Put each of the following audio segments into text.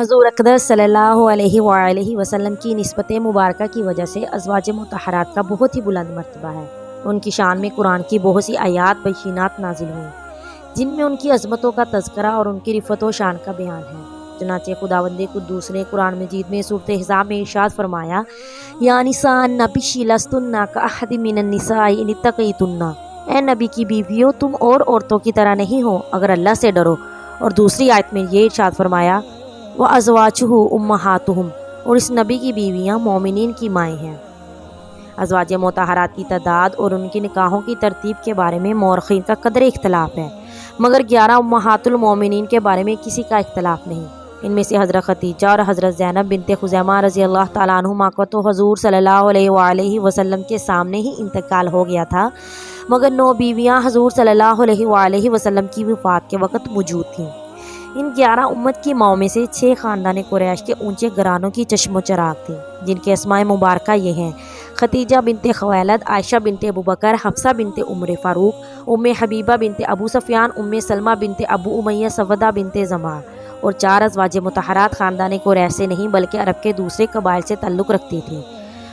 حضور اقدس صلی اللہ علیہ وآلہ وسلم کی نسبت مبارکہ کی وجہ سے ازواج مطہرات کا بہت ہی بلند مرتبہ ہے۔ ان کی شان میں قرآن کی بہت سی آیات بینات نازل ہوئیں جن میں ان کی عظمتوں کا تذکرہ اور ان کی رفعت و شان کا بیان ہے۔ چنانچہ خداوند قدوس نے قرآن مجید میں سورۃ احزاب میں ارشاد فرمایا، یا نساء النبی لستن کاحد من النساء ان اتقیتن، اے نبی کی بیویوں تم اور عورتوں کی طرح نہیں ہو اگر اللہ سے ڈرو۔ اور دوسری آیت میں یہ ارشاد فرمایا، وَأَزْوَاجُهُ أُمَّهَاتُهُمْ، اور اس نبی کی بیویاں مومنین کی مائیں ہیں۔ ازواج مطہرات کی تعداد اور ان کی نکاحوں کی ترتیب کے بارے میں مورخین کا قدر اختلاف ہے، مگر 11 امہات المومنین کے بارے میں کسی کا اختلاف نہیں۔ ان میں سے حضرت خدیجہ اور حضرت زینب بنت خزیمہ رضی اللہ تعالیٰ عنہما کو تو حضور صلی اللہ علیہ وآلہ وسلم کے سامنے ہی انتقال ہو گیا تھا، مگر 9 بیویاں حضور صلی اللہ علیہ وآلہ وسلم کی وفات کے وقت موجود تھیں۔ ان 11 امت کی ماؤں میں سے 6 خاندان قریش کے اونچے گھرانوں کی چشم و چراغ تھیں، جن کے اسماء مبارکہ یہ ہیں: خدیجہ بنت خویلد، عائشہ بنت ابوبکر، حفصہ بنت عمر فاروق، ام حبیبہ بنت ابو سفیان، ام سلمہ بنت ابو امیہ، سودہ بنت زمع۔ اور 4 ازواج مطہرات خاندان قریش سے نہیں بلکہ عرب کے دوسرے قبائل سے تعلق رکھتی تھیں۔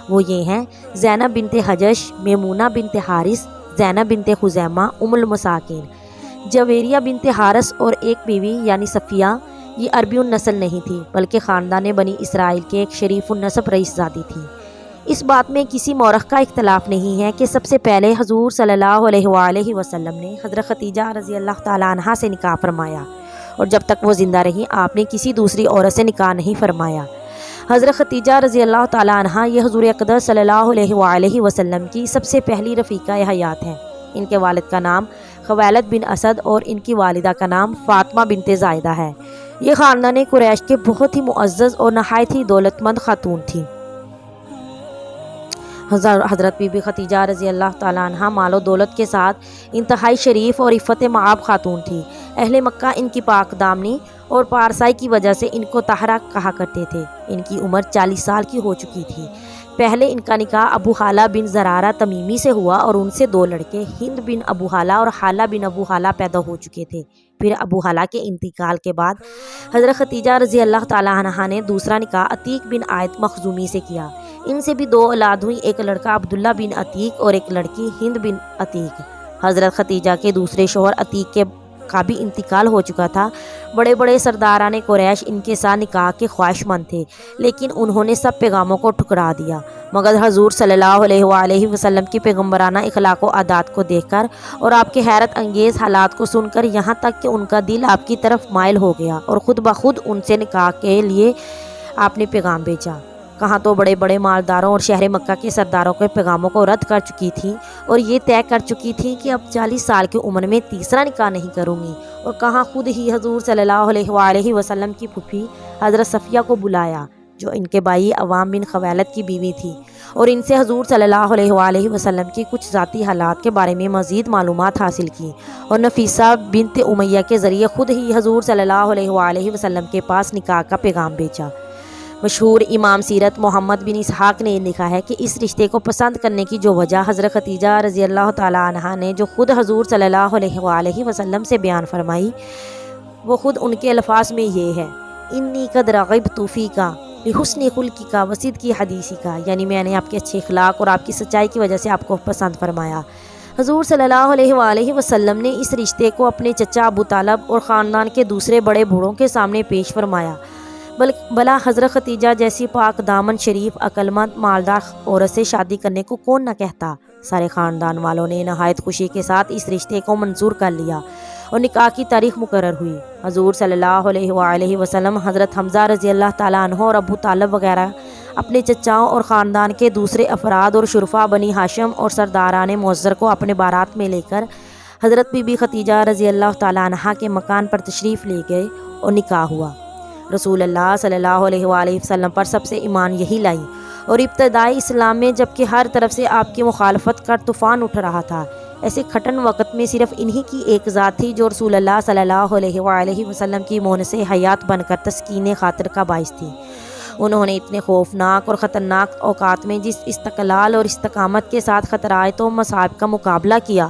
وہ یہ ہیں: زینب بنت حجش، میمونہ بنت حارث، زینب بنت خزیمہ، ام المساکین، جویریہ بنت حارث، اور ایک بیوی یعنی صفیہ۔ یہ عربی النسل نہیں تھی بلکہ خاندان بنی اسرائیل کے ایک شریف النسب رئیس زادی تھی۔ اس بات میں کسی مورخ کا اختلاف نہیں ہے کہ سب سے پہلے حضور صلی اللہ علیہ وآلہ وسلم نے حضرت خدیجہ رضی اللہ تعالیٰ عنہا سے نکاح فرمایا، اور جب تک وہ زندہ رہیں آپ نے کسی دوسری عورت سے نکاح نہیں فرمایا۔ حضرت خدیجہ رضی اللہ تعالیٰ عنہا یہ حضور اقدس صلی اللہ علیہ وآلہ وسلم کی سب سے پہلی رفیقہ حیات ہیں۔ ان کے والد کا نام خویلد بن اسد اور ان کی والدہ کا نام فاطمہ بنت زائدہ ہے۔ یہ خاندان قریش کے بہت ہی معزز اور نہایت ہی دولت مند خاتون تھی۔ حضرت بی بی خدیجہ رضی اللہ تعالیٰ عنہ مال و دولت کے ساتھ انتہائی شریف اور عفت مآب خاتون تھی۔ اہل مکہ ان کی پاک دامنی اور پارسائی کی وجہ سے ان کو طاہرہ کہا کرتے تھے۔ ان کی عمر 40 سال کی ہو چکی تھی۔ پہلے ان کا نکاح ابو حالہ بن زرارہ تمیمی سے ہوا اور ان سے 2 لڑکے ہند بن ابو حالہ اور حالہ بن ابو حالہ پیدا ہو چکے تھے۔ پھر ابو حالہ کے انتقال کے بعد حضرت خدیجہ رضی اللہ تعالیٰ عنہا نے دوسرا نکاح عتیق بن عائد مخزومی سے کیا۔ ان سے بھی 2 اولاد ہوئی، ایک لڑکا عبداللہ بن عتیق اور ایک لڑکی ہند بن عتیق۔ حضرت خدیجہ کے دوسرے شوہر عتیق کا بھی انتقال ہو چکا تھا۔ بڑے بڑے سرداران قریش ان کے ساتھ نکاح کے خواہش مند تھے، لیکن انہوں نے سب پیغاموں کو ٹھکرا دیا، مگر حضور صلی اللہ علیہ وآلہ وسلم کی پیغمبرانہ اخلاق و عادات کو دیکھ کر اور آپ کے حیرت انگیز حالات کو سن کر، یہاں تک کہ ان کا دل آپ کی طرف مائل ہو گیا اور خود بخود ان سے نکاح کے لیے آپ نے پیغام بھیجا۔ کہاں تو بڑے بڑے مالداروں اور شہر مکہ کے سرداروں کے پیغاموں کو رد کر چکی تھی اور یہ طے کر چکی تھی کہ اب 40 سال کی عمر میں تیسرا نکاح نہیں کروں گی، اور کہاں خود ہی حضور صلی اللہ علیہ وآلہ وسلم کی پھوپھی حضرت صفیہ کو بلایا، جو ان کے بھائی عوام بن خویلد کی بیوی تھی، اور ان سے حضور صلی اللہ علیہ وآلہ وسلم کی کچھ ذاتی حالات کے بارے میں مزید معلومات حاصل کی، اور نفیسہ بنت امیہ کے ذریعے خود ہی حضور صلی اللہ علیہ وآلہ وسلم کے پاس نکاح کا پیغام بھیجا۔ مشہور امام سیرت محمد بن اسحاق نے لکھا ہے کہ اس رشتے کو پسند کرنے کی جو وجہ حضرت خدیجہ رضی اللہ تعالیٰ عنہا نے جو خود حضور صلی اللہ علیہ وآلہ وسلم سے بیان فرمائی، وہ خود ان کے الفاظ میں یہ ہے: انی قد رغبت فیک لحسن خلقک وصدق حدیثک، یعنی میں نے آپ کے اچھے اخلاق اور آپ کی سچائی کی وجہ سے آپ کو پسند فرمایا۔ حضور صلی اللہ علیہ وآلہ وسلم نے اس رشتے کو اپنے چچا ابو طالب اور خاندان کے دوسرے بڑے بوڑھوں کے سامنے پیش فرمایا، بلا حضرت خدیجہ جیسی پاک دامن شریف عقل مند مالدار عورت سے شادی کرنے کو کون نہ کہتا۔ سارے خاندان والوں نے نہایت خوشی کے ساتھ اس رشتے کو منظور کر لیا اور نکاح کی تاریخ مقرر ہوئی۔ حضور صلی اللہ علیہ وآلہ وسلم حضرت حمزہ رضی اللہ تعالیٰ عنہ اور ابو طالب وغیرہ اپنے چچاؤں اور خاندان کے دوسرے افراد اور شرفاء بنی ہاشم اور سرداران معزر کو اپنے بارات میں لے کر حضرت بی بی خدیجہ رضی اللہ تعالیٰ عنہا کے مکان پر تشریف لے گئے اور نکاح ہوا۔ رسول اللہ صلی اللہ علیہ وآلہ وسلم پر سب سے ایمان یہی لائی، اور ابتدائی اسلام میں جبکہ ہر طرف سے آپ کی مخالفت کا طوفان اٹھ رہا تھا، ایسے کھٹن وقت میں صرف انہی کی ایک ذات تھی جو رسول اللہ صلی اللہ علیہ وآلہ وسلم کی مونس حیات بن کر تسکین خاطر کا باعث تھی۔ انہوں نے اتنے خوفناک اور خطرناک اوقات میں جس استقلال اور استقامت کے ساتھ خطرات و مصائب کا مقابلہ کیا،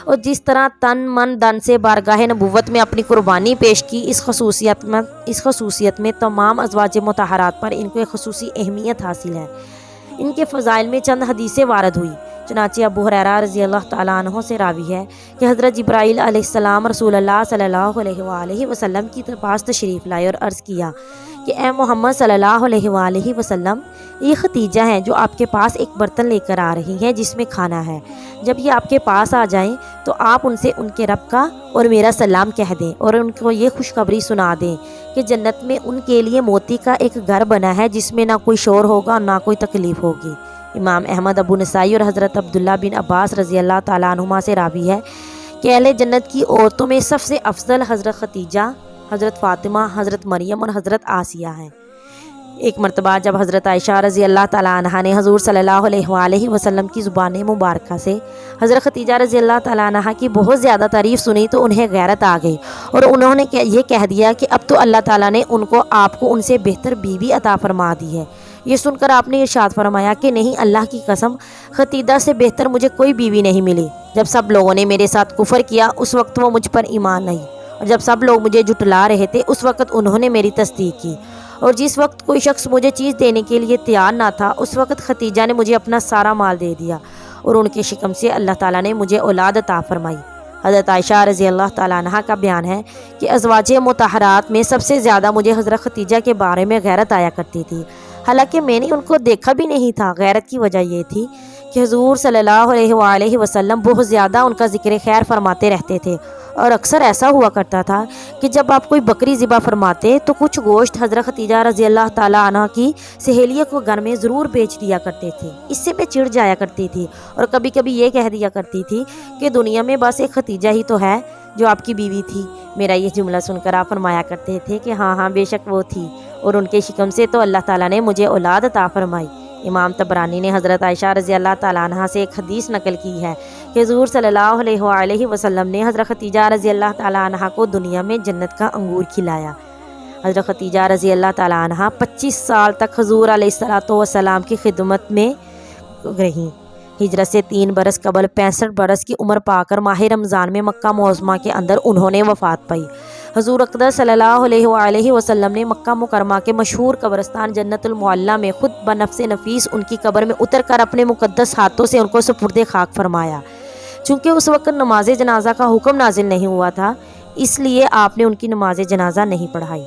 اور جس طرح تن من دن سے بارگاہ نبوت میں اپنی قربانی پیش کی، اس خصوصیت میں تمام ازواج مطہرات پر ان کو ایک خصوصی اہمیت حاصل ہے۔ ان کے فضائل میں چند حدیثیں وارد ہوئی۔ چنانچہ ابو ہریرہ رضی اللہ تعالیٰ عنہ سے راوی ہے کہ حضرت جبرائیل علیہ السلام رسول اللہ صلی اللہ علیہ وآلہ وسلم کی پاس تشریف لائے اور عرض کیا کہ اے محمد صلی اللہ علیہ وآلہ وسلم، یہ ختیجہ ہیں جو آپ کے پاس ایک برتن لے کر آ رہی ہیں جس میں کھانا ہے۔ جب یہ آپ کے پاس آ جائیں تو آپ ان سے ان کے رب کا اور میرا سلام کہہ دیں اور ان کو یہ خوشخبری سنا دیں کہ جنت میں ان کے لیے موتی کا ایک گھر بنا ہے جس میں نہ کوئی شور ہوگا اور نہ کوئی تکلیف ہوگی۔ امام احمد، ابو نسائی اور حضرت عبداللہ بن عباس رضی اللہ تعالیٰ عنہما سے راوی ہے کہ اہل جنت کی عورتوں میں سب سے افضل حضرت خدیجہ، حضرت فاطمہ، حضرت مریم اور حضرت آسیہ ہیں۔ ایک مرتبہ جب حضرت عائشہ رضی اللہ تعالیٰ عنہا نے حضور صلی اللہ علیہ وآلہ وسلم کی زبان مبارکہ سے حضرت خدیجہ رضی اللہ تعالیٰ عنہا کی بہت زیادہ تعریف سنی تو انہیں غیرت آ گئی اور انہوں نے یہ کہہ دیا کہ اب تو اللہ تعالیٰ نے آپ کو ان سے بہتر بیوی عطا فرما دی ہے۔ یہ سن کر آپ نے ارشاد فرمایا کہ نہیں، اللہ کی قسم، خدیجہ سے بہتر مجھے کوئی بیوی نہیں ملی۔ جب سب لوگوں نے میرے ساتھ کفر کیا اس وقت وہ مجھ پر ایمان نہیں، اور جب سب لوگ مجھے جھٹلا رہے تھے اس وقت انہوں نے میری تصدیق کی، اور جس وقت کوئی شخص مجھے چیز دینے کے لیے تیار نہ تھا اس وقت خدیجہ نے مجھے اپنا سارا مال دے دیا، اور ان کے شکم سے اللہ تعالیٰ نے مجھے اولاد عطا فرمائی۔ حضرت عائشہ رضی اللہ تعالیٰ عنہا کا بیان ہے کہ ازواج مطہرات میں سب سے زیادہ مجھے حضرت خدیجہ کے بارے میں غیرت آیا کرتی تھی، حالانکہ میں نے ان کو دیکھا بھی نہیں تھا۔ غیرت کی وجہ یہ تھی کہ حضور صلی اللہ علیہ وآلہ وسلم بہت زیادہ ان کا ذکر خیر فرماتے رہتے تھے، اور اکثر ایسا ہوا کرتا تھا کہ جب آپ کوئی بکری ذبح فرماتے تو کچھ گوشت حضرت خدیجہ رضی اللہ تعالیٰ عنہ کی سہیلیوں کو گھر میں ضرور بیچ دیا کرتے تھے۔ اس سے میں چڑ جایا کرتی تھی اور کبھی کبھی یہ کہہ دیا کرتی تھی کہ دنیا میں بس ایک خدیجہ ہی تو ہے جو آپ کی بیوی تھی۔ میرا یہ جملہ سن کر آپ فرمایا کرتے تھے کہ ہاں ہاں بے شک وہ تھی، اور ان کے شکم سے تو اللہ تعالیٰ نے مجھے اولاد عطا فرمائی۔ امام طبرانی نے حضرت عائشہ رضی اللہ تعالیٰ عنہ سے ایک حدیث نقل کی ہے کہ حضور صلی اللہ علیہ وآلہ وسلم نے حضرت خدیجہ رضی اللہ تعالیٰ عنہ کو دنیا میں جنت کا انگور کھلایا۔ حضرت خدیجہ رضی اللہ تعالیٰ عنہ 25 سال تک حضور علیہ السلام کی خدمت میں رہیں۔ ہجرت سے 3 برس قبل 65 برس کی عمر پا کر ماہ رمضان میں مکہ معظمہ کے اندر انہوں نے وفات پائی۔ حضور اقدس صلی اللہ علیہ وآلہ وسلم نے مکہ مکرمہ کے مشہور قبرستان جنت المعلیٰ میں خود بنفس نفیس ان کی قبر میں اتر کر اپنے مقدس ہاتھوں سے ان کو سپرد خاک فرمایا۔ چونکہ اس وقت نماز جنازہ کا حکم نازل نہیں ہوا تھا، اس لیے آپ نے ان کی نماز جنازہ نہیں پڑھائی۔